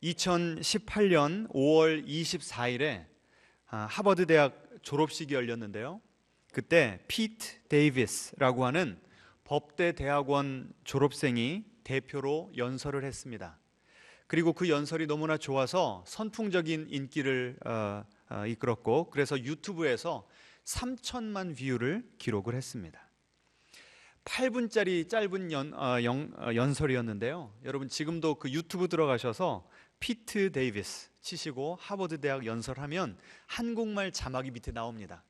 2018년 5월 24일에 하버드 대학 졸업식이 열렸는데요. 그때 피트 데이비스라고 하는 법대 대학원 졸업생이 대표로 연설을 했습니다. 그리고 그 연설이 너무나 좋아서 선풍적인 인기를 이끌었고, 그래서 유튜브에서 3천만 뷰를 기록을 했습니다. 8분짜리 짧은 연설이었는데요. 여러분 지금도 그 유튜브 들어가셔서 피트 데이비스 치시고 하버드 대학 연설하면 한국말 자막이 밑에 나옵니다.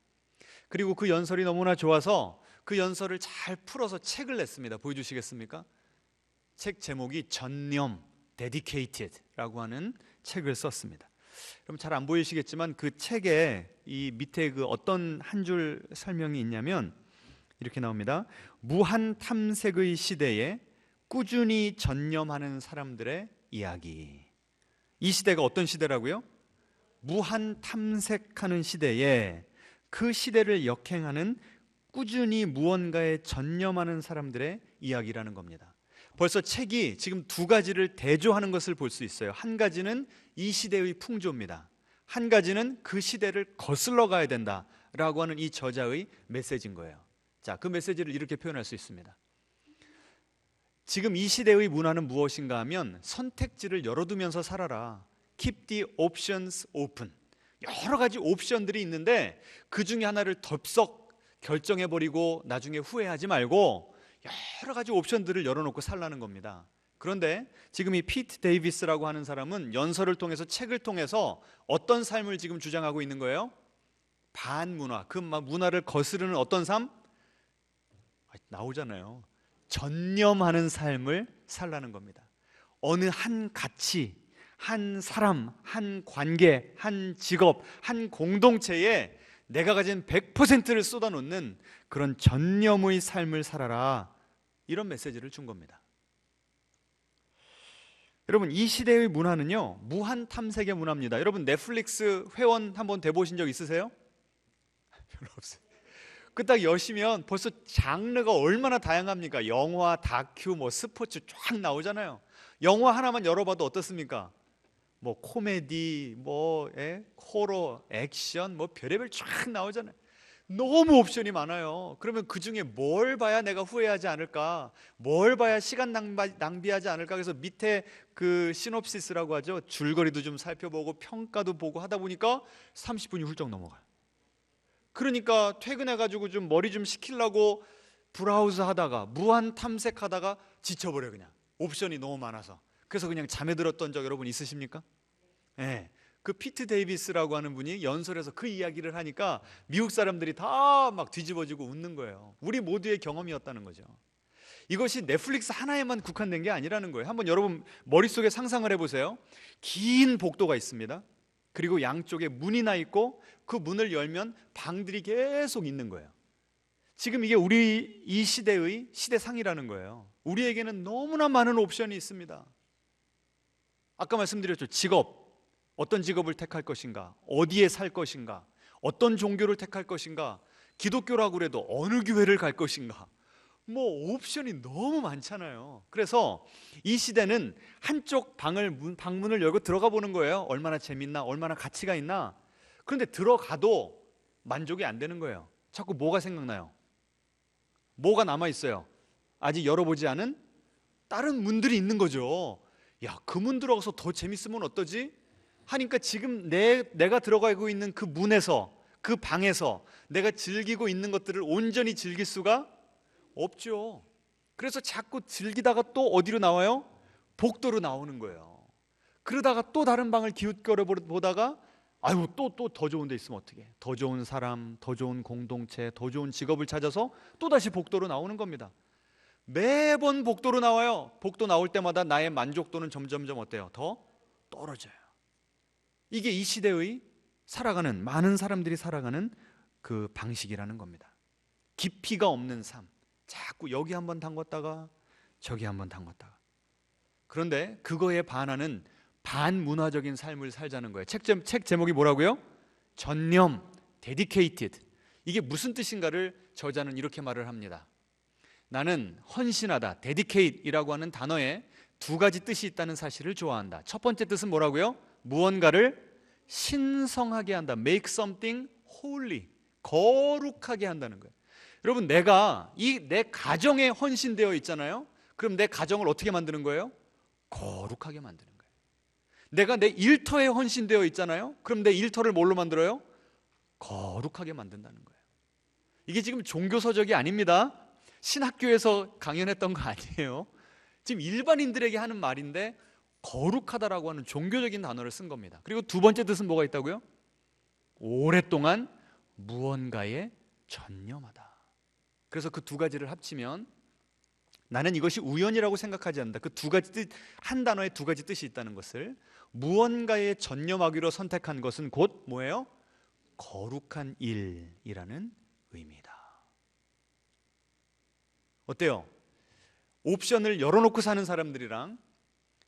그리고 그 연설이 너무나 좋아서 그 연설을 잘 풀어서 책을 냈습니다. 보여주시겠습니까? 책 제목이 전념, Dedicated라고 하는 책을 썼습니다. 그럼 잘 안 보이시겠지만 그 책에 이 밑에 그 어떤 한 줄 설명이 있냐면 이렇게 나옵니다. 무한 탐색의 시대에 꾸준히 전념하는 사람들의 이야기. 이 시대가 어떤 시대라고요? 무한 탐색하는 시대에 그 시대를 역행하는 꾸준히 무언가에 전념하는 사람들의 이야기라는 겁니다. 벌써 책이 지금 두 가지를 대조하는 것을 볼 수 있어요. 한 가지는 이 시대의 풍조입니다. 한 가지는 그 시대를 거슬러 가야 된다라고 하는 이 저자의 메시지인 거예요. 자, 그 메시지를 이렇게 표현할 수 있습니다. 지금 이 시대의 문화는 무엇인가 하면 선택지를 열어두면서 살아라. Keep the options open. 여러 가지 옵션들이 있는데 그 중에 하나를 덥석 결정해버리고 나중에 후회하지 말고 여러 가지 옵션들을 열어놓고 살라는 겁니다. 그런데 지금 이 피트 데이비스라고 하는 사람은 연설을 통해서, 책을 통해서 어떤 삶을 지금 주장하고 있는 거예요? 반문화, 그 문화를 거스르는 어떤 삶? 나오잖아요. 전념하는 삶을 살라는 겁니다. 어느 한 가치, 한 사람, 한 관계, 한 직업, 한 공동체에 내가 가진 100%를 쏟아놓는 그런 전념의 삶을 살아라, 이런 메시지를 준 겁니다. 여러분, 이 시대의 문화는요, 무한 탐색의 문화입니다. 여러분 넷플릭스 회원 한번 돼보신 적 있으세요? 별로 없어요. 그 딱 여시면 벌써 장르가 얼마나 다양합니까? 영화, 다큐, 스포츠 쫙 나오잖아요. 영화 하나만 열어봐도 어떻습니까? 코미디, 호러, 액션, 별의별 쫙 나오잖아요. 너무 옵션이 많아요. 그러면 그 중에 뭘 봐야 내가 후회하지 않을까? 뭘 봐야 시간 낭비하지 않을까? 그래서 밑에 그 시놉시스라고 하죠. 줄거리도 좀 살펴보고 평가도 보고 하다 보니까 30분이 훌쩍 넘어가요. 그러니까 퇴근해가지고 좀 머리 좀 식히려고 브라우즈 하다가 무한 탐색하다가 지쳐버려요. 그냥 옵션이 너무 많아서. 그래서 그냥 잠에 들었던 적 여러분 있으십니까? 네. 그 피트 데이비스라고 하는 분이 연설에서 그 이야기를 하니까 미국 사람들이 다 막 뒤집어지고 웃는 거예요. 우리 모두의 경험이었다는 거죠. 이것이 넷플릭스 하나에만 국한된 게 아니라는 거예요. 한번 여러분 머릿속에 상상을 해보세요. 긴 복도가 있습니다. 그리고 양쪽에 문이 나 있고 그 문을 열면 방들이 계속 있는 거예요. 지금 이게 우리 이 시대의 시대상이라는 거예요. 우리에게는 너무나 많은 옵션이 있습니다. 아까 말씀드렸죠. 직업, 어떤 직업을 택할 것인가, 어디에 살 것인가, 어떤 종교를 택할 것인가, 기독교라고 그래도 어느 교회를 갈 것인가, 옵션이 너무 많잖아요. 그래서 이 시대는 한쪽 방문을 열고 들어가 보는 거예요. 얼마나 재밌나, 얼마나 가치가 있나. 그런데 들어가도 만족이 안 되는 거예요. 자꾸 뭐가 생각나요? 뭐가 남아있어요? 아직 열어보지 않은 다른 문들이 있는 거죠. 야, 그 문 들어가서 더 재밌으면 어떠지? 하니까 지금 내가 들어가고 있는 그 문에서, 그 방에서 내가 즐기고 있는 것들을 온전히 즐길 수가 없죠. 그래서 자꾸 즐기다가 또 어디로 나와요? 복도로 나오는 거예요. 그러다가 또 다른 방을 기웃거려 보다가 아유, 또 더 좋은 데 있으면 어떡해. 더 좋은 사람, 더 좋은 공동체, 더 좋은 직업을 찾아서 또다시 복도로 나오는 겁니다. 매번 복도로 나와요. 복도 나올 때마다 나의 만족도는 점점점 어때요? 더 떨어져요. 이게 이 시대의 살아가는, 많은 사람들이 살아가는 그 방식이라는 겁니다. 깊이가 없는 삶. 자꾸 여기 한번 담궜다가 저기 한번 담궜다가. 그런데 그거에 반하는 반문화적인 삶을 살자는 거예요. 책 제목이 뭐라고요? 전념, dedicated. 이게 무슨 뜻인가를 저자는 이렇게 말을 합니다. 나는 헌신하다, dedicate이라고 하는 단어에 두 가지 뜻이 있다는 사실을 좋아한다. 첫 번째 뜻은 뭐라고요? 무언가를 신성하게 한다. Make something holy. 거룩하게 한다는 거예요. 여러분, 내가 내 가정에 헌신되어 있잖아요. 그럼 내 가정을 어떻게 만드는 거예요? 거룩하게 만드는 거예요. 내가 내 일터에 헌신되어 있잖아요. 그럼 내 일터를 뭘로 만들어요? 거룩하게 만든다는 거예요. 이게 지금 종교서적이 아닙니다. 신학교에서 강연했던 거 아니에요. 지금 일반인들에게 하는 말인데 거룩하다라고 하는 종교적인 단어를 쓴 겁니다. 그리고 두 번째 뜻은 뭐가 있다고요? 오랫동안 무언가에 전념하다. 그래서 그 두 가지를 합치면 나는 이것이 우연이라고 생각하지 않는다. 그 두 가지 뜻, 한 단어에 두 가지 뜻이 있다는 것을, 무언가에 전념하기로 선택한 것은 곧 뭐예요? 거룩한 일이라는 의미다. 어때요? 옵션을 열어놓고 사는 사람들이랑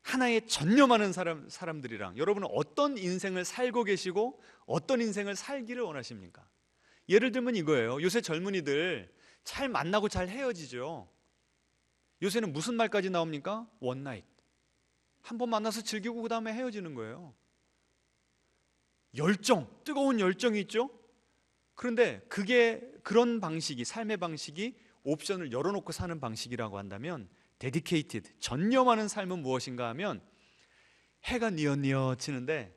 하나에 전념하는 사람들이랑 여러분은 어떤 인생을 살고 계시고 어떤 인생을 살기를 원하십니까? 예를 들면 이거예요. 요새 젊은이들 잘 만나고 잘 헤어지죠. 요새는 무슨 말까지 나옵니까? 원나잇. 한 번 만나서 즐기고 그 다음에 헤어지는 거예요. 열정, 뜨거운 열정이 있죠. 그런데 그런 방식이, 삶의 방식이 옵션을 열어놓고 사는 방식이라고 한다면, dedicated, 전념하는 삶은 무엇인가 하면, 해가 뉘엿뉘엿 지는데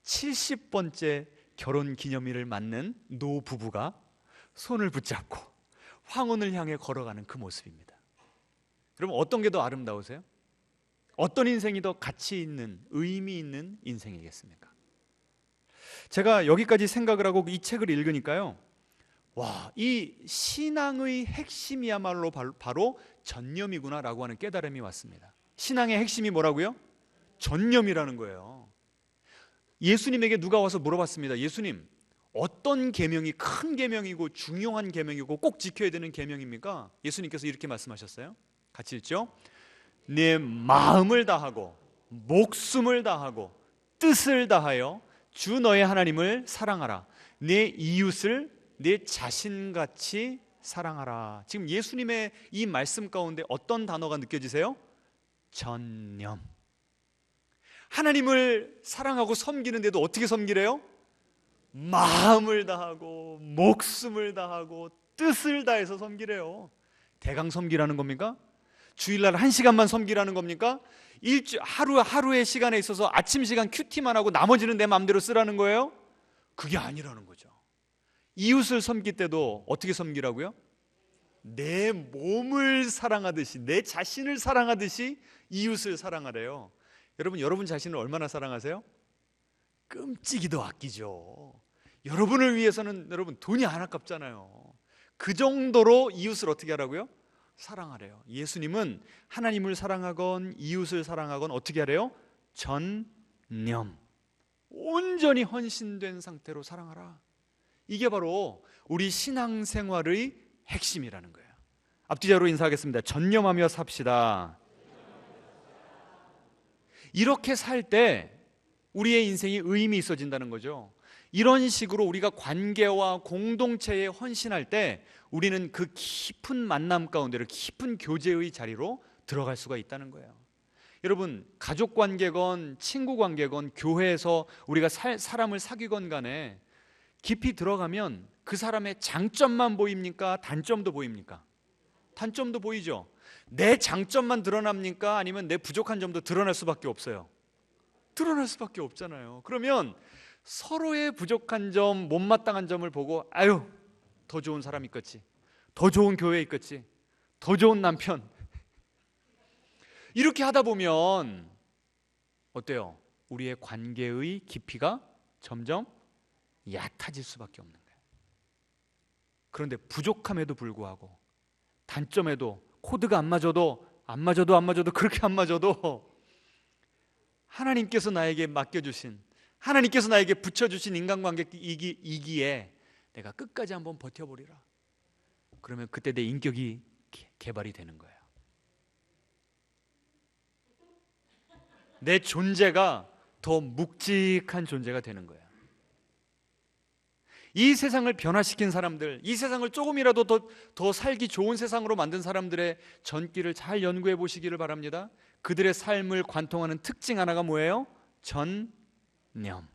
70번째 결혼 기념일을 맞는 노부부가 손을 붙잡고 황혼을 향해 걸어가는 그 모습입니다. 그럼 어떤 게 더 아름다우세요? 어떤 인생이 더 가치 있는, 의미 있는 인생이겠습니까? 제가 여기까지 생각을 하고 이 책을 읽으니까요, 와, 이 신앙의 핵심이야말로 바로 전념이구나라고 하는 깨달음이 왔습니다. 신앙의 핵심이 뭐라고요? 전념이라는 거예요. 예수님에게 누가 와서 물어봤습니다. 예수님, 어떤 계명이 큰 계명이고 중요한 계명이고 꼭 지켜야 되는 계명입니까? 예수님께서 이렇게 말씀하셨어요. 같이 읽죠. 내 마음을 다하고 목숨을 다하고 뜻을 다하여 주 너의 하나님을 사랑하라. 내 이웃을 내 자신같이 사랑하라. 지금 예수님의 이 말씀 가운데 어떤 단어가 느껴지세요? 전념. 하나님을 사랑하고 섬기는데도 어떻게 섬기래요? 마음을 다하고 목숨을 다하고 뜻을 다해서 섬기래요. 대강 섬기라는 겁니까? 주일날 1시간만 섬기라는 겁니까? 하루의 시간에 있어서 아침 시간 큐티만 하고 나머지는 내 마음대로 쓰라는 거예요? 그게 아니라는 거죠. 이웃을 섬길 때도 어떻게 섬기라고요? 내 몸을 사랑하듯이, 내 자신을 사랑하듯이 이웃을 사랑하래요. 여러분 자신을 얼마나 사랑하세요? 끔찍이도 아끼죠. 여러분을 위해서는 여러분 돈이 안 아깝잖아요. 그 정도로 이웃을 어떻게 하라고요? 사랑하래요. 예수님은 하나님을 사랑하건 이웃을 사랑하건 어떻게 하래요? 전념. 온전히 헌신된 상태로 사랑하라. 이게 바로 우리 신앙생활의 핵심이라는 거예요. 앞뒤자로 인사하겠습니다. 전념하며 삽시다. 이렇게 살 때 우리의 인생이 의미 있어진다는 거죠. 이런 식으로 우리가 관계와 공동체에 헌신할 때 우리는 그 깊은 만남 가운데로, 깊은 교제의 자리로 들어갈 수가 있다는 거예요. 여러분, 가족 관계건 친구 관계건 교회에서 우리가 사람을 사귀건 간에 깊이 들어가면 그 사람의 장점만 보입니까? 단점도 보입니까? 단점도 보이죠. 내 장점만 드러납니까? 아니면 내 부족한 점도 드러날 수밖에 없어요. 드러날 수밖에 없잖아요. 그러면 서로의 부족한 점, 못마땅한 점을 보고 아유, 더 좋은 사람 있겠지, 더 좋은 교회 있겠지, 더 좋은 남편, 이렇게 하다 보면 어때요? 우리의 관계의 깊이가 점점 얕아질 수밖에 없는 거예요. 그런데 부족함에도 불구하고, 단점에도, 코드가 안 맞아도 그렇게 안 맞아도 하나님께서 나에게 맡겨주신, 하나님께서 나에게 붙여주신 인간관계이기에 내가 끝까지 한번 버텨보리라. 그러면 그때 내 인격이 개발이 되는 거예요. 내 존재가 더 묵직한 존재가 되는 거예요. 이 세상을 변화시킨 사람들, 이 세상을 조금이라도 더 살기 좋은 세상으로 만든 사람들의 전기를 잘 연구해 보시기를 바랍니다. 그들의 삶을 관통하는 특징 하나가 뭐예요? 전념.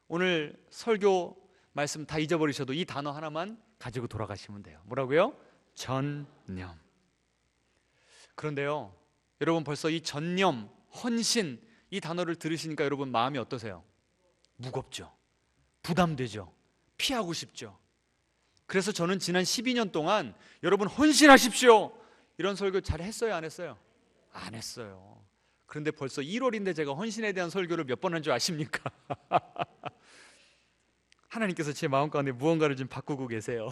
오늘 설교 말씀 다 잊어버리셔도 이 단어 하나만 가지고 돌아가시면 돼요. 뭐라고요? 전념. 그런데요, 여러분 벌써 이 전념, 헌신 이 단어를 들으시니까 여러분 마음이 어떠세요? 무겁죠? 부담되죠? 피하고 싶죠? 그래서 저는 지난 12년 동안 여러분 헌신하십시오 이런 설교 잘 했어요, 안 했어요? 안 했어요. 그런데 벌써 1월인데 제가 헌신에 대한 설교를 몇 번 한 줄 아십니까? 하나님께서 제 마음 가운데 무언가를 좀 바꾸고 계세요.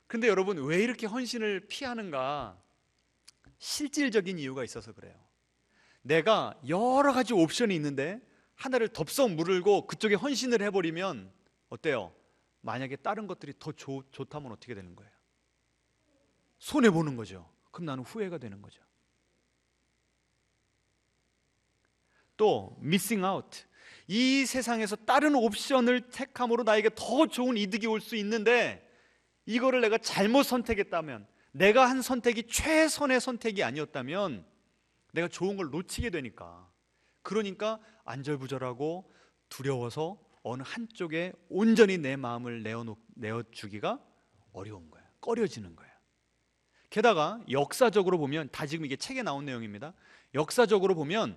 근데 여러분 왜 이렇게 헌신을 피하는가? 실질적인 이유가 있어서 그래요. 내가 여러 가지 옵션이 있는데 하나를 덥석 물고 그쪽에 헌신을 해버리면 어때요? 만약에 다른 것들이 더 좋다면 어떻게 되는 거예요? 손해보는 거죠. 그럼 나는 후회가 되는 거죠. 또 missing out, 이 세상에서 다른 옵션을 택함으로 나에게 더 좋은 이득이 올 수 있는데 이거를 내가 잘못 선택했다면, 내가 한 선택이 최선의 선택이 아니었다면 내가 좋은 걸 놓치게 되니까, 그러니까 안절부절하고 두려워서 어느 한쪽에 온전히 내 마음을 내어주기가 어려운 거예요. 꺼려지는 거예요. 게다가 역사적으로 보면, 다 지금 이게 책에 나온 내용입니다. 역사적으로 보면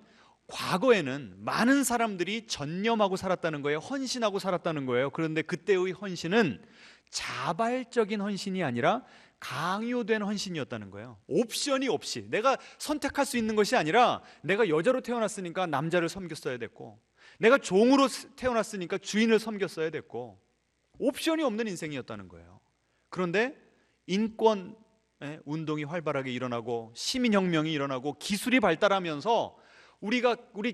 과거에는 많은 사람들이 전념하고 살았다는 거예요. 헌신하고 살았다는 거예요. 그런데 그때의 헌신은 자발적인 헌신이 아니라 강요된 헌신이었다는 거예요. 옵션이 없이 내가 선택할 수 있는 것이 아니라, 내가 여자로 태어났으니까 남자를 섬겼어야 됐고, 내가 종으로 태어났으니까 주인을 섬겼어야 됐고, 옵션이 없는 인생이었다는 거예요. 그런데 인권 운동이 활발하게 일어나고 시민혁명이 일어나고 기술이 발달하면서 우리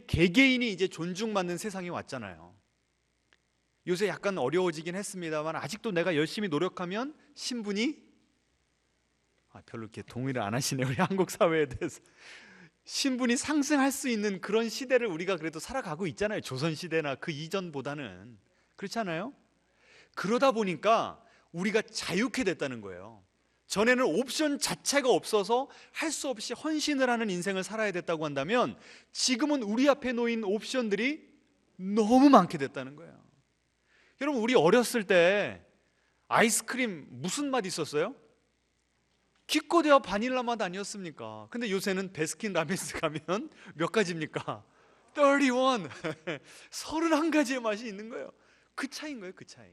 개개인이 이제 존중받는 세상이 왔잖아요. 요새 약간 어려워지긴 했습니다만 아직도 내가 열심히 노력하면 신분이 별로 이렇게 동의를 안 하시네요. 우리 한국 사회에 대해서 신분이 상승할 수 있는 그런 시대를 우리가 그래도 살아가고 있잖아요. 조선시대나 그 이전보다는. 그렇지 않아요? 그러다 보니까 우리가 자유케 됐다는 거예요. 전에는 옵션 자체가 없어서 할 수 없이 헌신을 하는 인생을 살아야 됐다고 한다면, 지금은 우리 앞에 놓인 옵션들이 너무 많게 됐다는 거예요. 여러분, 우리 어렸을 때 아이스크림 무슨 맛 있었어요? 기껏해야 바닐라 맛 아니었습니까? 근데 요새는 베스킨 라빈스 가면 몇 가지입니까? 31 31가지의 맛이 있는 거예요. 그 차이인 거예요, 그 차이.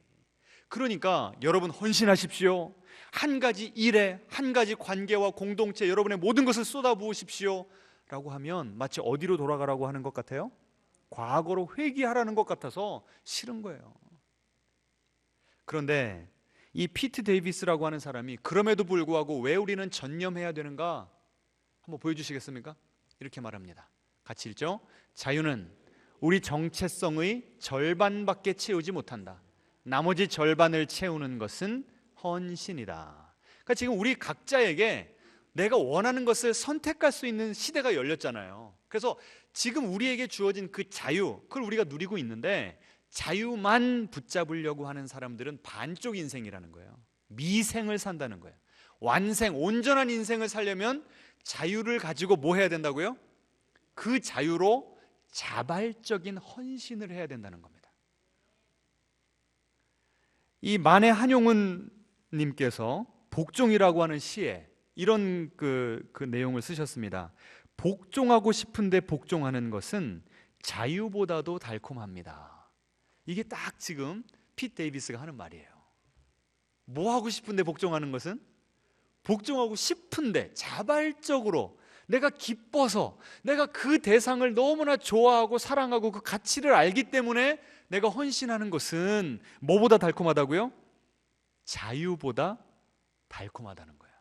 그러니까 여러분 헌신하십시오. 한 가지 일에, 한 가지 관계와 공동체, 여러분의 모든 것을 쏟아부으십시오 라고 하면 마치 어디로 돌아가라고 하는 것 같아요? 과거로 회귀하라는 것 같아서 싫은 거예요. 그런데 이 피트 데이비스라고 하는 사람이 그럼에도 불구하고 왜 우리는 전념해야 되는가 한번 보여주시겠습니까? 이렇게 말합니다. 같이 읽죠. 자유는 우리 정체성의 절반밖에 채우지 못한다. 나머지 절반을 채우는 것은 헌신이다. 그러니까 지금 우리 각자에게 내가 원하는 것을 선택할 수 있는 시대가 열렸잖아요. 그래서 지금 우리에게 주어진 그 자유, 그걸 우리가 누리고 있는데, 자유만 붙잡으려고 하는 사람들은 반쪽 인생이라는 거예요. 미생을 산다는 거예요. 완생, 온전한 인생을 살려면 자유를 가지고 뭐 해야 된다고요? 그 자유로 자발적인 헌신을 해야 된다는 겁니다. 이 만해 한용운 님께서 복종이라고 하는 시에 이런 그 내용을 쓰셨습니다. 복종하고 싶은데 복종하는 것은 자유보다도 달콤합니다. 이게 딱 지금 핏 데이비스가 하는 말이에요. 뭐 하고 싶은데 복종하는 것은? 복종하고 싶은데 자발적으로 내가 기뻐서, 내가 그 대상을 너무나 좋아하고 사랑하고 그 가치를 알기 때문에 내가 헌신하는 것은 뭐보다 달콤하다고요? 자유보다 달콤하다는 거예요.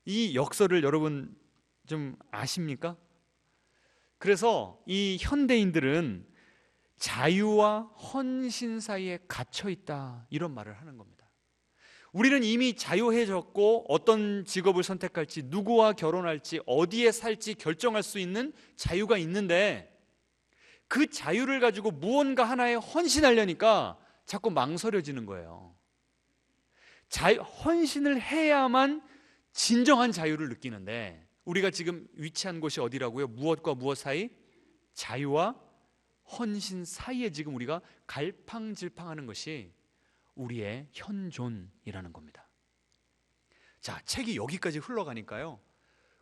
이 역설을 여러분 좀 아십니까? 그래서 이 현대인들은 자유와 헌신 사이에 갇혀 있다, 이런 말을 하는 겁니다. 우리는 이미 자유해졌고 어떤 직업을 선택할지, 누구와 결혼할지, 어디에 살지 결정할 수 있는 자유가 있는데, 그 자유를 가지고 무언가 하나에 헌신하려니까 자꾸 망설여지는 거예요. 헌신을 해야만 진정한 자유를 느끼는데 우리가 지금 위치한 곳이 어디라고요? 무엇과 무엇 사이? 자유와 헌신 사이에 지금 우리가 갈팡질팡하는 것이 우리의 현존이라는 겁니다. 자, 책이 여기까지 흘러가니까요,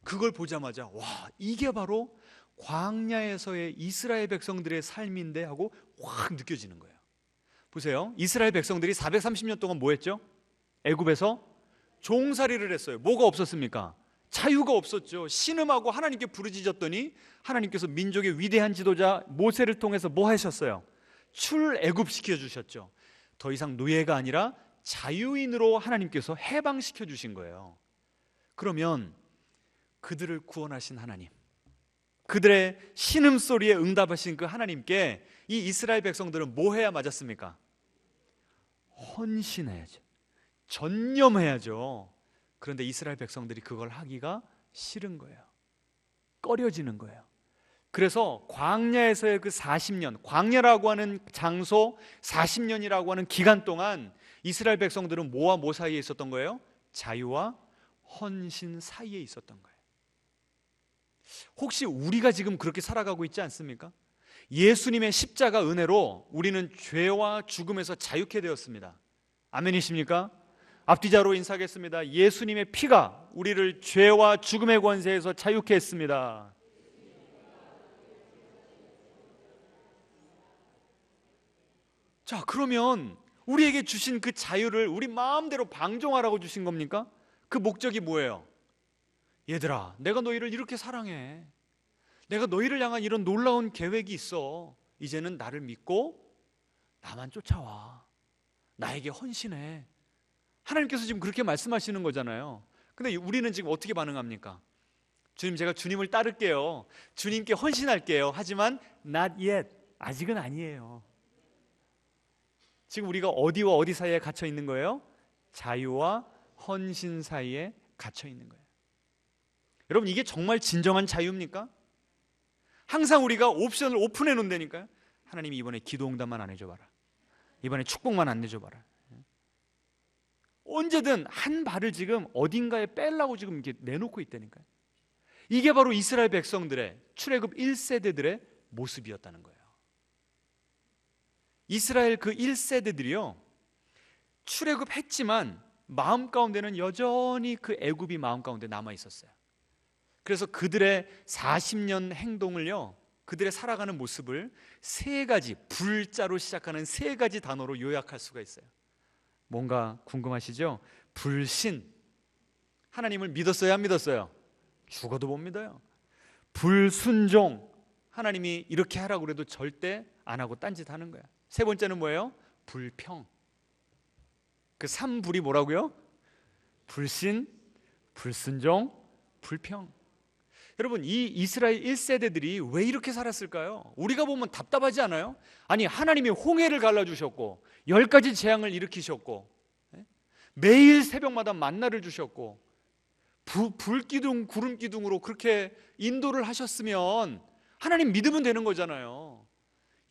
그걸 보자마자 와, 이게 바로 광야에서의 이스라엘 백성들의 삶인데 하고 확 느껴지는 거예요. 보세요. 이스라엘 백성들이 430년 동안 뭐 했죠? 애굽에서 종살이를 했어요. 뭐가 없었습니까? 자유가 없었죠. 신음하고 하나님께 부르짖었더니 하나님께서 민족의 위대한 지도자 모세를 통해서 뭐 하셨어요? 출애굽시켜 주셨죠. 더 이상 노예가 아니라 자유인으로 하나님께서 해방시켜 주신 거예요. 그러면 그들을 구원하신 하나님, 그들의 신음소리에 응답하신 그 하나님께 이 이스라엘 백성들은 뭐 해야 맞았습니까? 헌신해야죠. 전념해야죠. 그런데 이스라엘 백성들이 그걸 하기가 싫은 거예요. 꺼려지는 거예요. 그래서 광야에서의 그 40년, 광야라고 하는 장소 40년이라고 하는 기간 동안 이스라엘 백성들은 뭐와 뭐 사이에 있었던 거예요? 자유와 헌신 사이에 있었던 거예요. 혹시 우리가 지금 그렇게 살아가고 있지 않습니까? 예수님의 십자가 은혜로 우리는 죄와 죽음에서 자유케 되었습니다. 아멘이십니까? 앞뒤자로 인사하겠습니다. 예수님의 피가 우리를 죄와 죽음의 권세에서 자유케 했습니다. 자, 그러면 우리에게 주신 그 자유를 우리 마음대로 방종하라고 주신 겁니까? 그 목적이 뭐예요? 얘들아, 내가 너희를 이렇게 사랑해. 내가 너희를 향한 이런 놀라운 계획이 있어. 이제는 나를 믿고 나만 쫓아와. 나에게 헌신해. 하나님께서 지금 그렇게 말씀하시는 거잖아요. 근데 우리는 지금 어떻게 반응합니까? 주님, 제가 주님을 따를게요. 주님께 헌신할게요. 하지만 not yet. 아직은 아니에요. 지금 우리가 어디와 어디 사이에 갇혀 있는 거예요? 자유와 헌신 사이에 갇혀 있는 거예요. 여러분, 이게 정말 진정한 자유입니까? 항상 우리가 옵션을 오픈해 놓는다니까요. 하나님이 이번에 기도 응답만 안 해줘봐라. 이번에 축복만 안 내줘봐라. 언제든 한 발을 지금 어딘가에 빼려고 지금 이렇게 내놓고 있다니까요. 이게 바로 이스라엘 백성들의 출애굽 1세대들의 모습이었다는 거예요. 이스라엘 그 1세대들이요, 출애굽했지만 마음 가운데는 여전히 그 애굽이 마음 가운데 남아 있었어요. 그래서 그들의 40년 행동을요, 그들의 살아가는 모습을 세 가지, 불자로 시작하는 세 가지 단어로 요약할 수가 있어요. 뭔가 궁금하시죠? 불신, 하나님을 믿었어요, 안 믿었어요? 죽어도 못 믿어요. 불순종, 하나님이 이렇게 하라고 그래도 절대 안 하고 딴짓 하는 거야. 세 번째는 뭐예요? 불평. 그 3불이 뭐라고요? 불신, 불순종, 불평. 여러분, 이 이스라엘 1세대들이 왜 이렇게 살았을까요? 우리가 보면 답답하지 않아요? 아니, 하나님이 홍해를 갈라주셨고 10가지 재앙을 일으키셨고 매일 새벽마다 만나를 주셨고 불기둥 구름기둥으로 그렇게 인도를 하셨으면 하나님 믿으면 되는 거잖아요.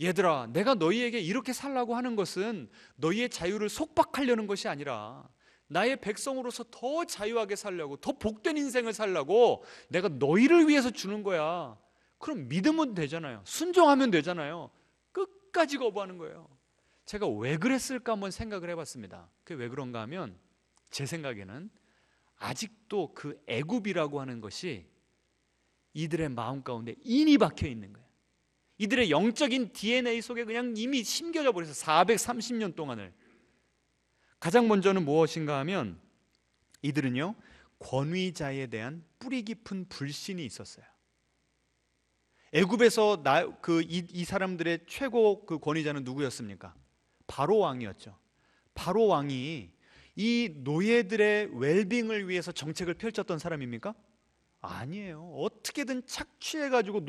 얘들아, 내가 너희에게 이렇게 살라고 하는 것은 너희의 자유를 속박하려는 것이 아니라 나의 백성으로서 더 자유하게 살려고, 더 복된 인생을 살려고 내가 너희를 위해서 주는 거야. 그럼 믿으면 되잖아요. 순종하면 되잖아요. 끝까지 거부하는 거예요. 제가 왜 그랬을까 한번 생각을 해봤습니다. 그게 왜 그런가 하면 제 생각에는 아직도 그 애굽이라고 하는 것이 이들의 마음 가운데 인이 박혀 있는 거예요. 이들의 영적인 DNA 속에 그냥 이미 심겨져 버려서 430년 동안을. 가장 먼저는 무엇인가 하면 이들은요, 권위자에 대한 뿌리 깊은 불신이 있었어요. 애굽에서 이 사람들의 최고 그 권위자는 누구였습니까? 바로 왕이었죠. 바로 왕이 이 노예들의 웰빙을 위해서 정책을 펼쳤던 사람입니까? 아니에요. 어떻게든 착취해가지고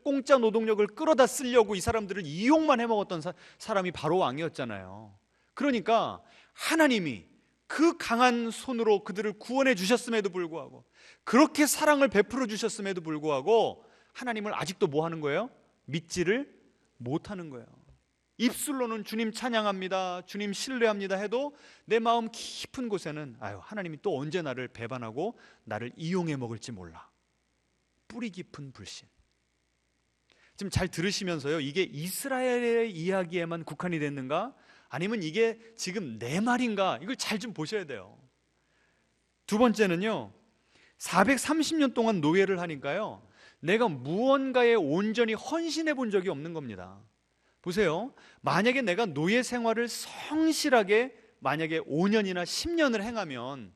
공짜 노동력을 끌어다 쓰려고 이 사람들을 이용만 해먹었던 사람이 바로 왕이었잖아요. 그러니까 하나님이 그 강한 손으로 그들을 구원해 주셨음에도 불구하고, 그렇게 사랑을 베풀어 주셨음에도 불구하고 하나님을 아직도 뭐 하는 거예요? 믿지를 못하는 거예요. 입술로는 주님 찬양합니다, 주님 신뢰합니다 해도 내 마음 깊은 곳에는 하나님이 또 언제 나를 배반하고 나를 이용해 먹을지 몰라. 뿌리 깊은 불신. 지금 잘 들으시면서요, 이게 이스라엘의 이야기에만 국한이 됐는가? 아니면 이게 지금 내 말인가? 이걸 잘 좀 보셔야 돼요. 두 번째는요, 430년 동안 노예를 하니까요, 내가 무언가에 온전히 헌신해 본 적이 없는 겁니다. 보세요. 만약에 내가 노예 생활을 성실하게 만약에 5년이나 10년을 행하면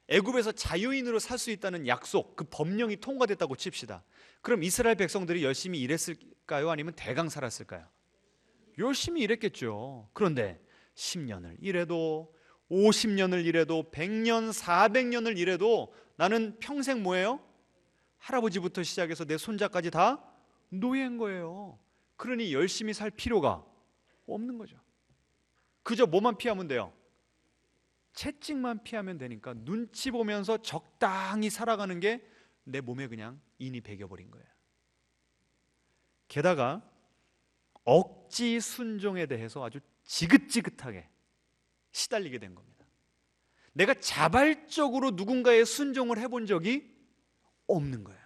애굽에서 자유인으로 살 수 있다는 약속, 그 법령이 통과됐다고 칩시다. 그럼 이스라엘 백성들이 열심히 일했을까요? 아니면 대강 살았을까요? 열심히 일했겠죠. 그런데 10년을 일해도 50년을 일해도 100년, 400년을 일해도 나는 평생 뭐예요? 할아버지부터 시작해서 내 손자까지 다 노예인 거예요. 그러니 열심히 살 필요가 없는 거죠. 그저 뭐만 피하면 돼요? 채찍만 피하면 되니까 눈치 보면서 적당히 살아가는 게 내 몸에 그냥 인이 배겨버린 거예요. 게다가 억지 순종에 대해서 아주 지긋지긋하게 시달리게 된 겁니다. 내가 자발적으로 누군가의 순종을 해본 적이 없는 거예요.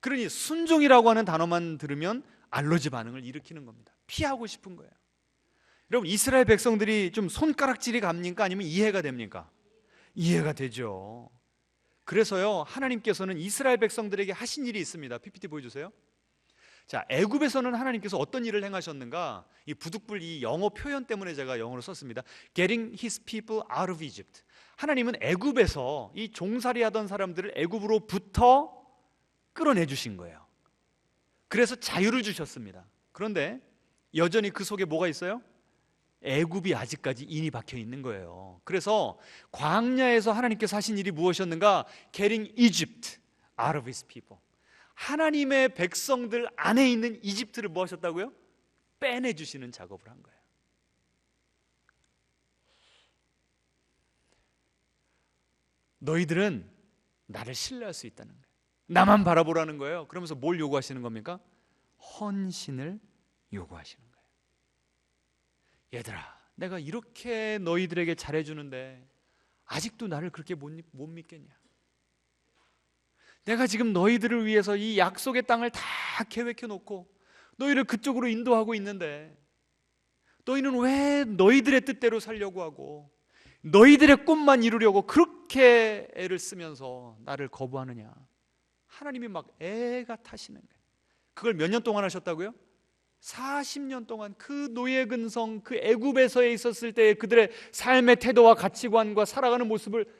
그러니 순종이라고 하는 단어만 들으면 알러지 반응을 일으키는 겁니다. 피하고 싶은 거예요. 여러분, 이스라엘 백성들이 좀 손가락질이 갑니까? 아니면 이해가 됩니까? 이해가 되죠. 그래서요, 하나님께서는 이스라엘 백성들에게 하신 일이 있습니다. PPT 보여주세요. 자, 애굽에서는 하나님께서 어떤 일을 행하셨는가? 이 부득불 이 영어 표현 때문에 제가 영어로 썼습니다. Getting his people out of Egypt. 하나님은 애굽에서 이 종살이 하던 사람들을 애굽으로부터 끌어내 주신 거예요. 그래서 자유를 주셨습니다. 그런데 여전히 그 속에 뭐가 있어요? 애굽이 아직까지 인이 박혀 있는 거예요. 그래서 광야에서 하나님께서 하신 일이 무엇이었는가? Getting Egypt out of his people. 하나님의 백성들 안에 있는 이집트를 뭐 하셨다고요? 빼내주시는 작업을 한 거예요. 너희들은 나를 신뢰할 수 있다는 거예요. 나만 바라보라는 거예요. 그러면서 뭘 요구하시는 겁니까? 헌신을 요구하시는 거예요. 얘들아, 내가 이렇게 너희들에게 잘해주는데 아직도 나를 그렇게 못 믿겠냐? 내가 지금 너희들을 위해서 이 약속의 땅을 다 계획해 놓고 너희를 그쪽으로 인도하고 있는데 너희는 왜 너희들의 뜻대로 살려고 하고 너희들의 꿈만 이루려고 그렇게 애를 쓰면서 나를 거부하느냐? 하나님이 막 애가 타시는 거예요. 그걸 몇 년 동안 하셨다고요? 40년 동안 그 노예 근성, 그 애굽에서 있었을 때 그들의 삶의 태도와 가치관과 살아가는 모습을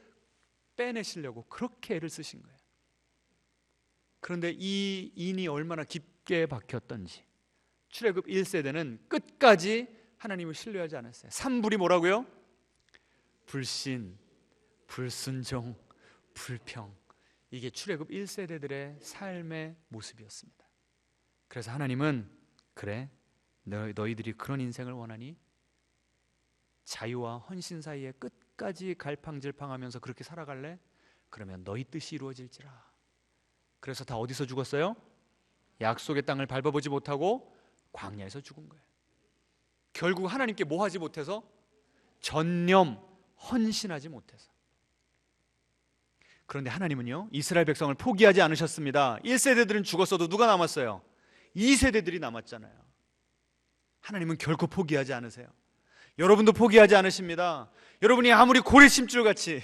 빼내시려고 그렇게 애를 쓰신 거예요. 그런데 이 인이 얼마나 깊게 박혔던지 출애굽 1세대는 끝까지 하나님을 신뢰하지 않았어요. 3불이 뭐라고요? 불신, 불순종, 불평. 이게 출애굽 1세대들의 삶의 모습이었습니다. 그래서 하나님은 그래, 너희들이 그런 인생을 원하니? 자유와 헌신 사이에 끝까지 갈팡질팡하면서 그렇게 살아갈래? 그러면 너희 뜻이 이루어질지라. 그래서 다 어디서 죽었어요? 약속의 땅을 밟아보지 못하고 광야에서 죽은 거예요. 결국 하나님께 뭐 하지 못해서? 전념, 헌신하지 못해서. 그런데 하나님은요, 이스라엘 백성을 포기하지 않으셨습니다. 1세대들은 죽었어도 누가 남았어요? 2세대들이 남았잖아요. 하나님은 결코 포기하지 않으세요. 여러분도 포기하지 않으십니다. 여러분이 아무리 고래심줄같이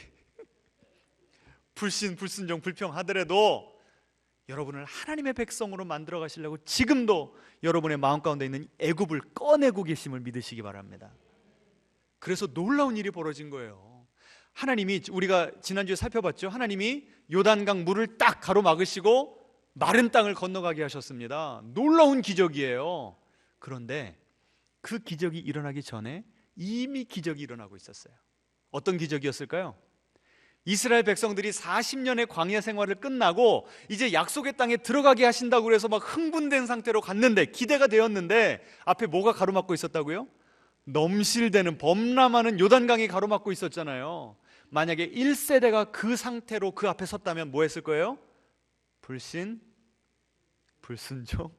불신, 불순종, 불평하더라도 여러분을 하나님의 백성으로 만들어 가시려고 지금도 여러분의 마음 가운데 있는 애굽을 꺼내고 계심을 믿으시기 바랍니다. 그래서 놀라운 일이 벌어진 거예요. 하나님이, 우리가 지난주에 살펴봤죠. 하나님이 요단강 물을 딱 가로막으시고 마른 땅을 건너가게 하셨습니다. 놀라운 기적이에요. 그런데 그 기적이 일어나기 전에 이미 기적이 일어나고 있었어요. 어떤 기적이었을까요? 이스라엘 백성들이 40년의 광야 생활을 끝나고 이제 약속의 땅에 들어가게 하신다고 해서 막 흥분된 상태로 갔는데, 기대가 되었는데 앞에 뭐가 가로막고 있었다고요? 넘실대는, 범람하는 요단강이 가로막고 있었잖아요. 만약에 1세대가 그 상태로 그 앞에 섰다면 뭐 했을 거예요? 불신, 불순종,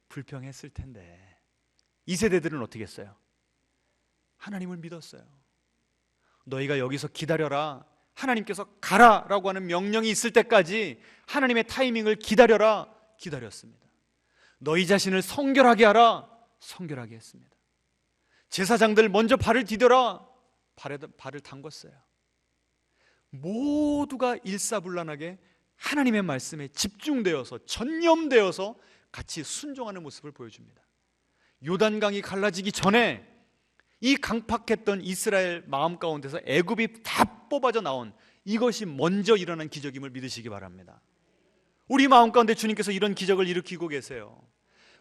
불평했을 텐데. 이 세대들은 어떻게 했어요? 하나님을 믿었어요. 너희가 여기서 기다려라, 하나님께서 가라라고 하는 명령이 있을 때까지 하나님의 타이밍을 기다려라, 기다렸습니다. 너희 자신을 성결하게 하라, 성결하게 했습니다. 제사장들 먼저 발을 디뎌라, 발을 담궜어요. 모두가 일사불란하게 하나님의 말씀에 집중되어서 전념되어서 같이 순종하는 모습을 보여줍니다. 요단강이 갈라지기 전에 이 강팍했던 이스라엘 마음 가운데서 애굽이 다 뽑아져 나온 이것이 먼저 일어난 기적임을 믿으시기 바랍니다. 우리 마음 가운데 주님께서 이런 기적을 일으키고 계세요.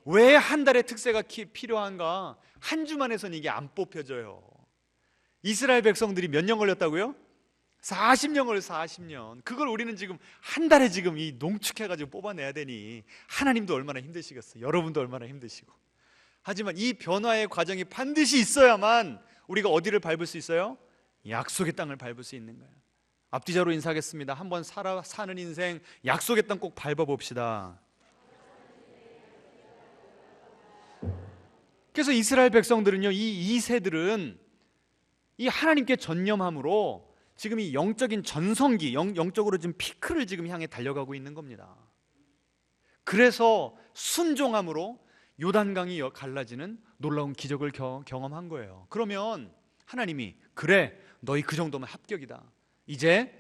왜 한 달의 특세가 필요한가? 한 주만 해서는 이게 안 뽑혀져요. 이스라엘 백성들이 몇 년 걸렸다고요? 40년 걸렸어요. 40년. 그걸 우리는 지금 한 달에 지금 이 농축해가지고 뽑아내야 되니 하나님도 얼마나 힘드시겠어요. 여러분도 얼마나 힘드시고. 하지만 이 변화의 과정이 반드시 있어야만 우리가 어디를 밟을 수 있어요? 약속의 땅을 밟을 수 있는 거예요. 앞뒤자로 인사하겠습니다. 한번 사는 인생 약속의 땅 꼭 밟아봅시다. 그래서 이스라엘 백성들은요, 이 세들은 이 하나님께 전념함으로 지금 이 영적인 전성기, 영적으로 지금 피크를 지금 향해 달려가고 있는 겁니다. 그래서 순종함으로 요단강이 갈라지는 놀라운 기적을 경험한 거예요. 그러면 하나님이 그래, 너희 그 정도면 합격이다, 이제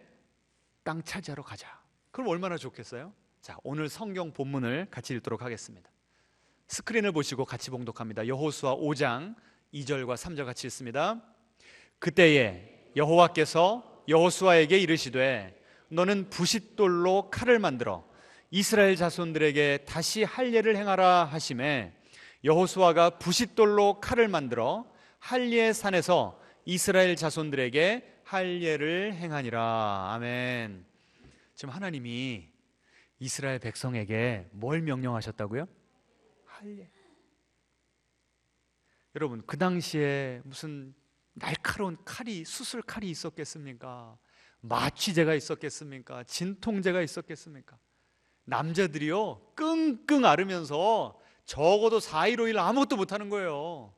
땅 차지하러 가자. 그럼 얼마나 좋겠어요? 자, 오늘 성경 본문을 같이 읽도록 하겠습니다. 스크린을 보시고 같이 봉독합니다. 여호수아 5장 2절과 3절 같이 읽습니다. 그때에 여호와께서 여호수아에게 이르시되 너는 부싯돌로 칼을 만들어 이스라엘 자손들에게 다시 할례를 행하라 하시매 여호수아가 부싯돌로 칼을 만들어 할례 산에서 이스라엘 자손들에게 할례를 행하니라. 아멘. 지금 하나님이 이스라엘 백성에게 뭘 명령하셨다고요? 할례. 여러분, 그 당시에 무슨 날카로운 칼이, 수술 칼이 있었겠습니까? 마취제가 있었겠습니까? 진통제가 있었겠습니까? 남자들이요 끙끙 앓으면서 적어도 4일 5일 아무것도 못하는 거예요.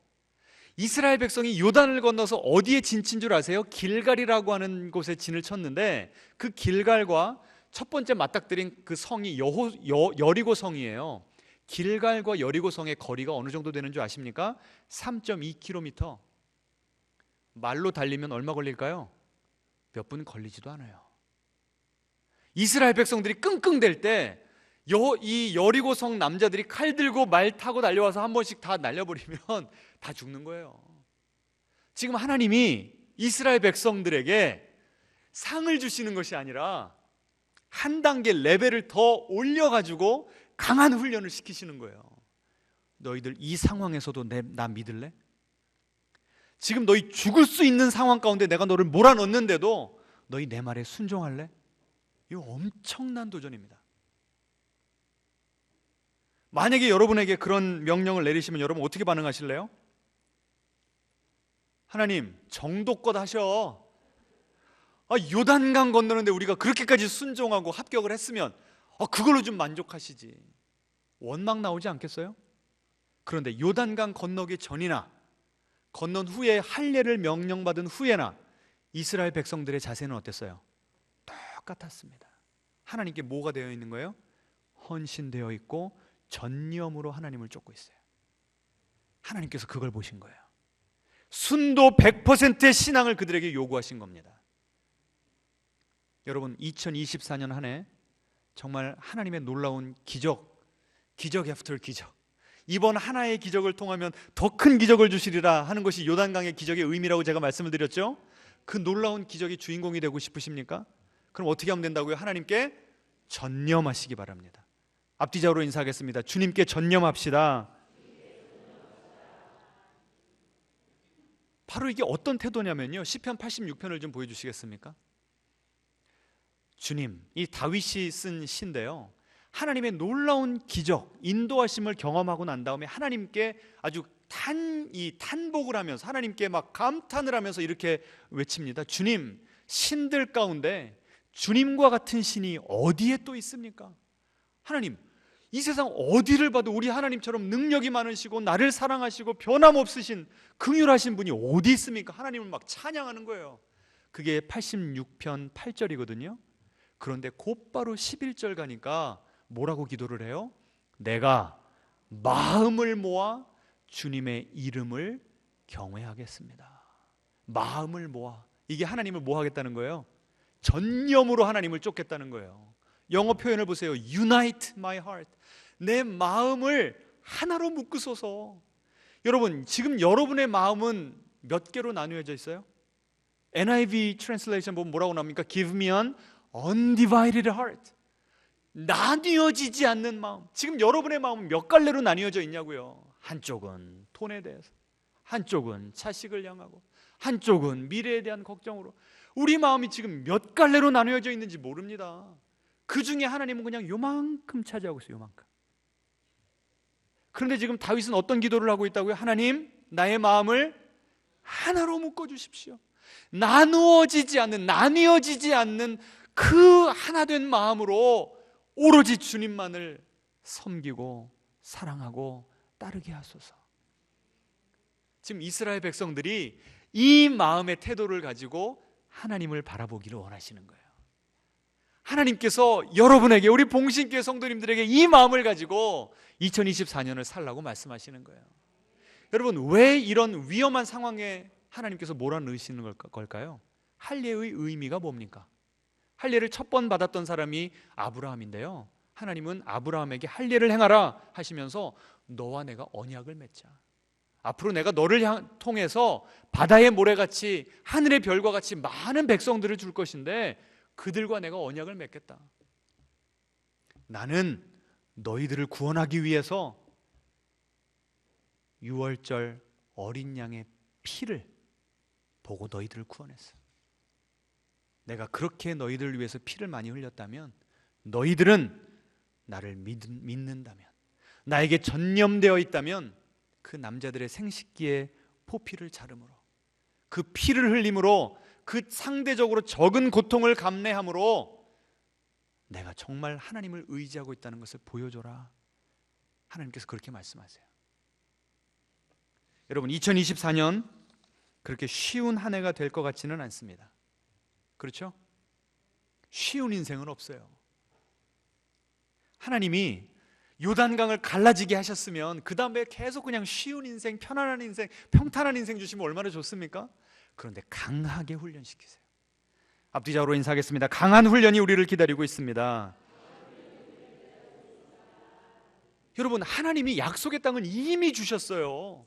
이스라엘 백성이 요단을 건너서 어디에 진친 줄 아세요? 길갈이라고 하는 곳에 진을 쳤는데 그 길갈과 첫 번째 맞닥뜨린 그 성이 여리고 성이에요. 길갈과 여리고 성의 거리가 어느 정도 되는 줄 아십니까? 3.2km. 말로 달리면 얼마 걸릴까요? 몇 분 걸리지도 않아요. 이스라엘 백성들이 끙끙댈 때 이 여리고 성 남자들이 칼 들고 말 타고 달려와서 한 번씩 다 날려버리면 다 죽는 거예요. 지금 하나님이 이스라엘 백성들에게 상을 주시는 것이 아니라 한 단계 레벨을 더 올려가지고 강한 훈련을 시키시는 거예요. 너희들 이 상황에서도 나 믿을래? 지금 너희 죽을 수 있는 상황 가운데 내가 너를 몰아넣는데도 너희 내 말에 순종할래? 이거 엄청난 도전입니다. 만약에 여러분에게 그런 명령을 내리시면 여러분 어떻게 반응하실래요? 하나님, 정도껏 하셔. 요단강 건너는데 우리가 그렇게까지 순종하고 합격을 했으면 그걸로 좀 만족하시지. 원망 나오지 않겠어요? 그런데 요단강 건너기 전이나 건넌 후에 할례를 명령받은 후에나 이스라엘 백성들의 자세는 어땠어요? 똑같았습니다. 하나님께 뭐가 되어 있는 거예요? 헌신되어 있고 전념으로 하나님을 쫓고 있어요. 하나님께서 그걸 보신 거예요. 순도 100%의 신앙을 그들에게 요구하신 겁니다. 여러분, 2024년 한 해 정말 하나님의 놀라운 기적 애프터 기적, 이번 하나의 기적을 통하면 더 큰 기적을 주시리라 하는 것이 요단강의 기적의 의미라고 제가 말씀을 드렸죠. 그 놀라운 기적의 주인공이 되고 싶으십니까? 그럼 어떻게 하면 된다고요? 하나님께 전념하시기 바랍니다. 앞뒤자로 인사하겠습니다. 주님께 전념합시다. 바로 이게 어떤 태도냐면요, 시편 86편을 좀 보여주시겠습니까? 주님, 이 다윗이 쓴 시인데요, 하나님의 놀라운 기적, 인도하심을 경험하고 난 다음에 하나님께 아주 탄복을 하면서 하나님께 막 감탄을 하면서 이렇게 외칩니다. 주님, 신들 가운데 주님과 같은 신이 어디에 또 있습니까? 하나님, 이 세상 어디를 봐도 우리 하나님처럼 능력이 많으시고 나를 사랑하시고 변함없으신 긍휼하신 분이 어디 있습니까? 하나님을 막 찬양하는 거예요. 그게 86편 8절이거든요. 그런데 곧바로 11절 가니까 뭐라고 기도를 해요? 내가 마음을 모아 주님의 이름을 경외하겠습니다. 마음을 모아. 이게 하나님을 뭐 하겠다는 거예요? 전념으로 하나님을 쫓겠다는 거예요. 영어 표현을 보세요. Unite my heart. 내 마음을 하나로 묶으소서. 여러분, 지금 여러분의 마음은 몇 개로 나누어져 있어요? NIV 트랜슬레이션 보면 뭐라고 나옵니까? Give me an undivided heart. 나뉘어지지 않는 마음. 지금 여러분의 마음은 몇 갈래로 나뉘어져 있냐고요. 한쪽은 돈에 대해서, 한쪽은 자식을 향하고, 한쪽은 미래에 대한 걱정으로. 우리 마음이 지금 몇 갈래로 나뉘어져 있는지 모릅니다. 그 중에 하나님은 그냥 요만큼 차지하고 있어요. 요만큼. 그런데 지금 다윗은 어떤 기도를 하고 있다고요? 하나님, 나의 마음을 하나로 묶어주십시오. 나뉘어지지 않는 그 하나된 마음으로 오로지 주님만을 섬기고 사랑하고 따르게 하소서. 지금 이스라엘 백성들이 이 마음의 태도를 가지고 하나님을 바라보기를 원하시는 거예요. 하나님께서 여러분에게, 우리 봉신교회 성도님들에게 이 마음을 가지고 2024년을 살라고 말씀하시는 거예요. 여러분, 왜 이런 위험한 상황에 하나님께서 몰아넣으시는 걸까요? 할례의 의미가 뭡니까? 할례를 첫 번 받았던 사람이 아브라함인데요, 하나님은 아브라함에게 할례를 행하라 하시면서 너와 내가 언약을 맺자. 앞으로 내가 너를 통해서 바다의 모래같이 하늘의 별과 같이 많은 백성들을 줄 것인데 그들과 내가 언약을 맺겠다. 나는 너희들을 구원하기 위해서 유월절 어린 양의 피를 보고 너희들을 구원했어. 내가 그렇게 너희들을 위해서 피를 많이 흘렸다면, 너희들은 나를 믿는다면, 나에게 전념되어 있다면 그 남자들의 생식기에 포피를 자름으로, 그 피를 흘림으로, 그 상대적으로 적은 고통을 감내함으로 내가 정말 하나님을 의지하고 있다는 것을 보여줘라. 하나님께서 그렇게 말씀하세요. 여러분, 2024년 그렇게 쉬운 한 해가 될 것 같지는 않습니다. 그렇죠? 쉬운 인생은 없어요. 하나님이 요단강을 갈라지게 하셨으면 그 다음에 계속 그냥 쉬운 인생, 편안한 인생, 평탄한 인생 주시면 얼마나 좋습니까? 그런데 강하게 훈련시키세요. 앞뒤자로 인사하겠습니다. 강한 훈련이 우리를 기다리고 있습니다. 여러분, 하나님이 약속의 땅은 이미 주셨어요.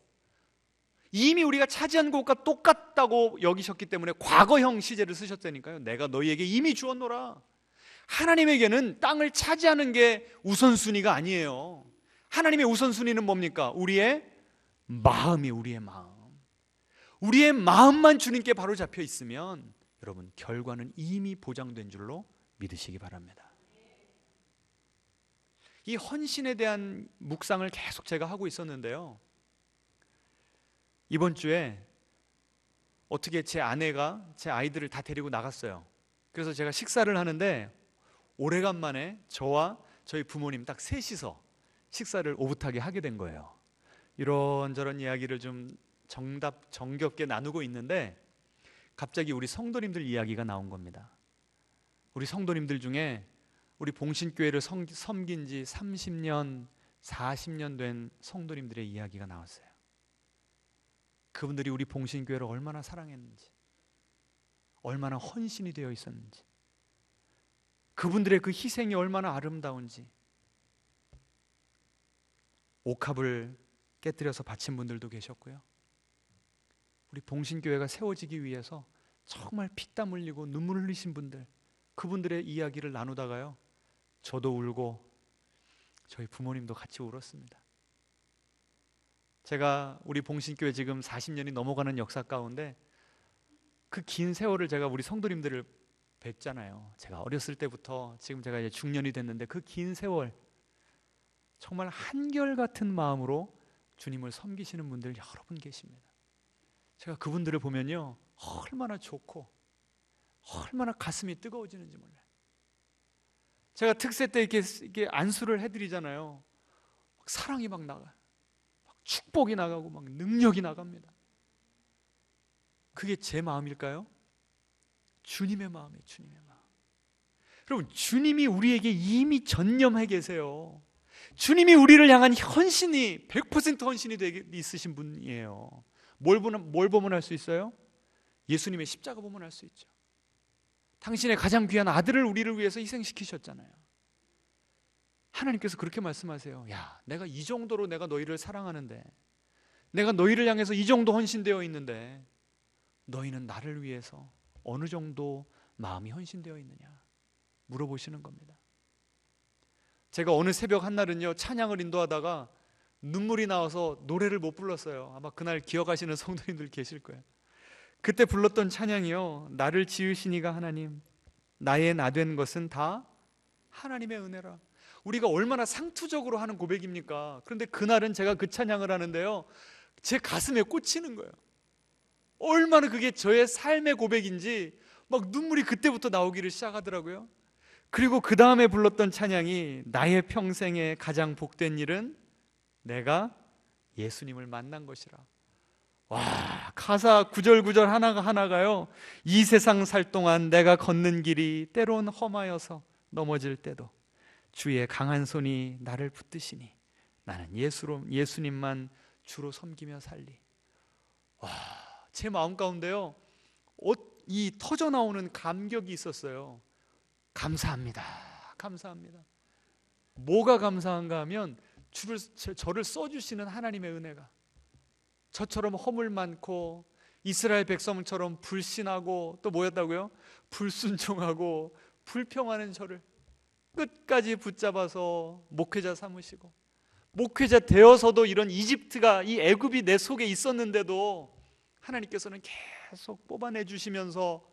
이미 우리가 차지한 것과 똑같다고 여기셨기 때문에 과거형 시제를 쓰셨다니까요. 내가 너희에게 이미 주었노라. 하나님에게는 땅을 차지하는 게 우선순위가 아니에요. 하나님의 우선순위는 뭡니까? 우리의 마음이, 우리의 마음. 우리의 마음만 주님께 바로 잡혀 있으면 여러분, 결과는 이미 보장된 줄로 믿으시기 바랍니다. 이 헌신에 대한 묵상을 계속 제가 하고 있었는데요, 이번 주에 어떻게 제 아내가 제 아이들을 다 데리고 나갔어요. 그래서 제가 식사를 하는데 오래간만에 저와 저희 부모님 딱 셋이서 식사를 오붓하게 하게 된 거예요. 이런저런 이야기를 좀 정겹게 나누고 있는데 갑자기 우리 성도님들 이야기가 나온 겁니다. 우리 성도님들 중에 우리 봉신교회를 섬긴 지 30년, 40년 된 성도님들의 이야기가 나왔어요. 그분들이 우리 봉신교회를 얼마나 사랑했는지, 얼마나 헌신이 되어 있었는지, 그분들의 그 희생이 얼마나 아름다운지, 옥합을 깨뜨려서 바친 분들도 계셨고요, 우리 봉신교회가 세워지기 위해서 정말 피땀 흘리고 눈물 흘리신 분들, 그분들의 이야기를 나누다가요, 저도 울고 저희 부모님도 같이 울었습니다. 제가 우리 봉신교회 지금 40년이 넘어가는 역사 가운데 그 긴 세월을 제가 우리 성도님들을 뵀잖아요. 제가 어렸을 때부터 지금 제가 이제 중년이 됐는데 그 긴 세월 정말 한결같은 마음으로 주님을 섬기시는 분들 여러 분 계십니다. 제가 그분들을 보면요, 얼마나 좋고 얼마나 가슴이 뜨거워지는지 몰라요. 제가 특세 때 이렇게 안수를 해드리잖아요. 사랑이 막 나가요. 축복이 나가고 막 능력이 나갑니다. 그게 제 마음일까요? 주님의 마음이에요. 주님의 마음. 여러분, 주님이 우리에게 이미 전념해 계세요. 주님이 우리를 향한 헌신이 100% 헌신이 되게 있으신 분이에요. 뭘 보면 알 수 있어요? 예수님의 십자가 보면 알 수 있죠. 당신의 가장 귀한 아들을 우리를 위해서 희생시키셨잖아요. 하나님께서 그렇게 말씀하세요. 야, 내가 이 정도로 내가 너희를 사랑하는데, 내가 너희를 향해서 이 정도 헌신되어 있는데 너희는 나를 위해서 어느 정도 마음이 헌신되어 있느냐 물어보시는 겁니다. 제가 어느 새벽 한날은요, 찬양을 인도하다가 눈물이 나와서 노래를 못 불렀어요. 아마 그날 기억하시는 성도님들 계실 거예요. 그때 불렀던 찬양이요, 나를 지으신 이가 하나님, 나의 나 된 것은 다 하나님의 은혜라. 우리가 얼마나 상투적으로 하는 고백입니까? 그런데 그날은 제가 그 찬양을 하는데요, 제 가슴에 꽂히는 거예요. 얼마나 그게 저의 삶의 고백인지 막 눈물이 그때부터 나오기를 시작하더라고요. 그리고 그 다음에 불렀던 찬양이 나의 평생에 가장 복된 일은 내가 예수님을 만난 것이라. 와, 가사 구절구절 하나가요, 이 세상 살 동안 내가 걷는 길이 때론 험하여서 넘어질 때도 주의 강한 손이 나를 붙드시니 나는 예수님만 주로 섬기며 살리. 와, 제 마음 가운데요, 이 터져 나오는 감격이 있었어요. 감사합니다. 감사합니다. 뭐가 감사한가 하면 저를 써주시는 하나님의 은혜가, 저처럼 허물 많고 이스라엘 백성처럼 불신하고 또 뭐였다고요? 불순종하고 불평하는 저를 끝까지 붙잡아서 목회자 삼으시고, 목회자 되어서도 이런 이집트가, 이 애굽이 내 속에 있었는데도 하나님께서는 계속 뽑아내 주시면서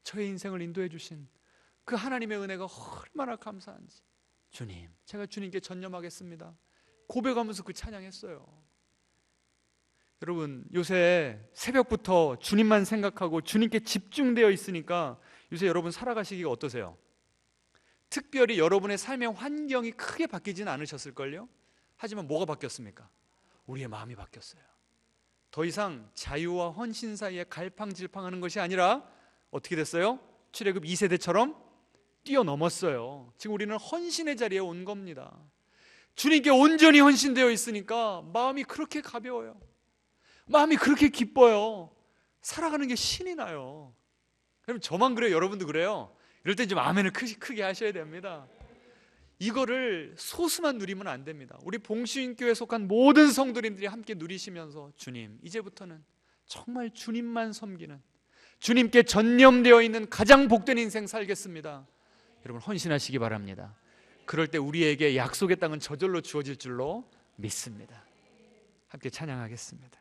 저의 인생을 인도해 주신 그 하나님의 은혜가 얼마나 감사한지, 주님, 제가 주님께 전념하겠습니다 고백하면서 그 찬양했어요. 여러분, 요새 새벽부터 주님만 생각하고 주님께 집중되어 있으니까 요새 여러분 살아가시기가 어떠세요? 특별히 여러분의 삶의 환경이 크게 바뀌지는 않으셨을걸요? 하지만 뭐가 바뀌었습니까? 우리의 마음이 바뀌었어요. 더 이상 자유와 헌신 사이에 갈팡질팡하는 것이 아니라 어떻게 됐어요? 출애굽 2세대처럼 뛰어넘었어요. 지금 우리는 헌신의 자리에 온 겁니다. 주님께 온전히 헌신되어 있으니까 마음이 그렇게 가벼워요. 마음이 그렇게 기뻐요. 살아가는 게 신이 나요. 그럼 저만 그래요? 여러분도 그래요? 이럴 땐 좀 아멘을 크게 하셔야 됩니다. 이거를 소수만 누리면 안 됩니다. 우리 봉수인교회에 속한 모든 성도님들이 함께 누리시면서 주님, 이제부터는 정말 주님만 섬기는, 주님께 전념되어 있는 가장 복된 인생 살겠습니다. 여러분 헌신하시기 바랍니다. 그럴 때 우리에게 약속의 땅은 저절로 주어질 줄로 믿습니다. 함께 찬양하겠습니다.